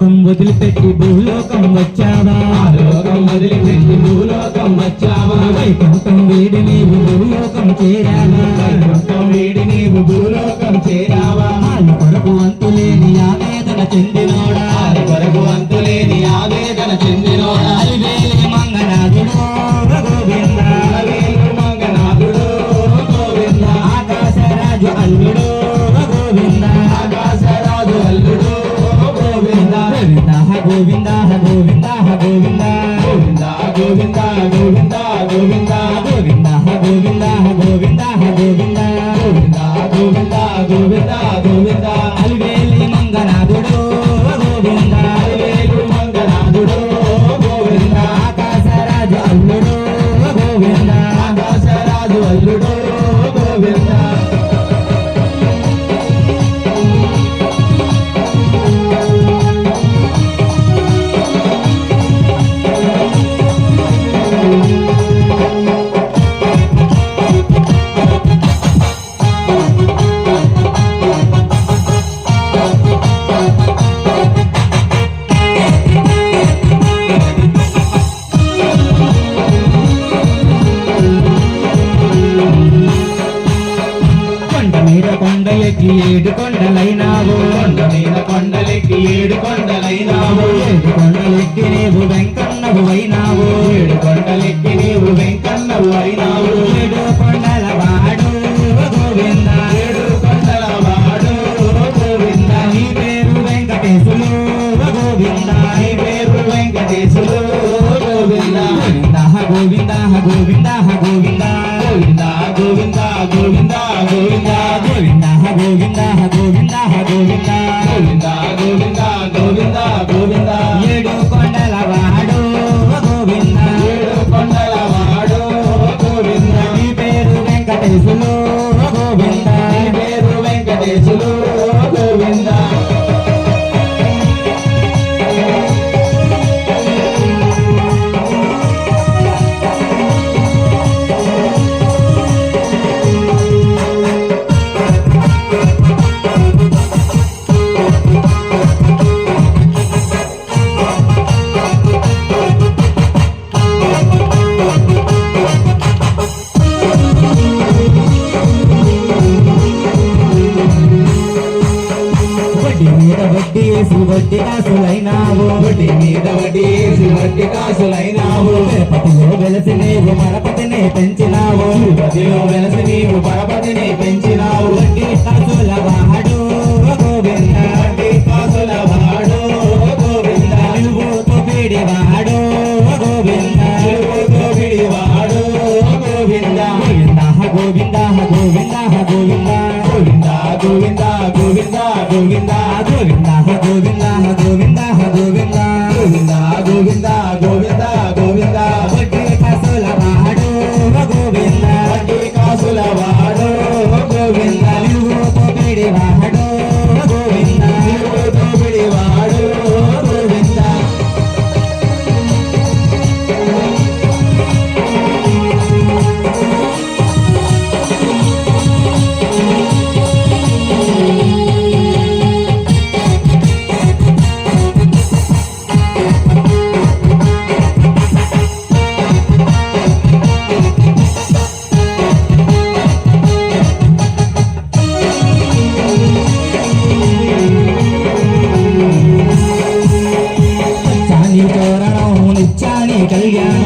లోకం వదిలిపెట్టి భూలోకం వచ్చావా లోకం వదిలిపెట్టి భూలోకం వచ్చావా వైకుంఠం వీడి నీవు భూలోకం చేరావా వైకుంఠం వీడి నీవు భూలోకం చేరావా ఆలు కొరకు అంతులేని ఆవేదన చెందినోడా ఆది కొరకు అంతులేని ఆవేదన చెందినోడా అలివేలి మంగనాథుడు గోవింద అలవేలు మంగనాథుడు గోవింద ఆకాశరాజు అల్లుడు గోవింద ఆకాశరాజు అల్లుడు గోవింద గోవింద గోవింద గోవింద గోవింద గోవింద గోవింద గోవింద గోవింద గోవింద గోవింద గోవింద గోవింద గోవింద గోవింద గోవింద అలివేలి మంగనాథుడు గోవింద అలవేలు మంగనాథుడు గోవింద ఆకాశరాజు అల్లుడు గోవింద ఆకాశరాజు అల్లుడు గోవింద కొండ మీద కొండ ఎక్కి 7 కొండలైనావు కొండ మీద కొండలెక్కి 7 కొండలైనావు 7 కొండలెక్కి నీవు వెంకన్నవు అయినావు 7 కొండలెక్కి నీవు వెంకన్నవు అయినావు 7 కొండల వాడు గోవింద 7 కొండల వాడు గోవింద నీ పేరు వెంకటేశులు గోవింద నీ పేరు వెంకటేశులు గోవింద గోవింద గోవింద గోవింద గోవింద గోవింద గోవింద గోవింద గోవింద గోవింద గోవింద గోవింద గోవింద గోవింద గోవింద గోవింద 7 కొండల వాడు గోవింద 7 కొండల వాడు గోవింద నీ పేరు వెంకటేశులు గోవింద నీ పేరు వెంకటేశులు గోవింద వడ్డీ మీద వడ్డీ వేసి వడ్డీ కాసులైనావు వడ్డీ మీద వడ్డీ వేసి వడ్డీ కాసులైనావు తిరుపతిలో వెలసి నీవు మరపతిని పెంచినావు తిరుపతిలో వెలసి నీవు పరపతిని పెంచినావు వడ్డీ కాసుల వాడు గోవింద వడ్డీ కాసుల వాడు గోవింద నిలువుతో పీడి వాడు గోవింద నిలువుతో పిడి వాడు గోవింద గోవింద గోవింద గోవింద గోవింద గోవింద గోవింద గోవింద గోవింద గోవింద గోవింద గోవింద గోవింద గోవింద గోవింద గోవింద గోవింద వడ్డీ కాసుల వాడు గోవింద వడ్డీ కాసుల వాడు గోవింద నిలువుతో పీడి వాడు గోవింద నిలువుతో పిడి వాడు గోవింద చాని తోరణం నిత్యాని కళ్యాణం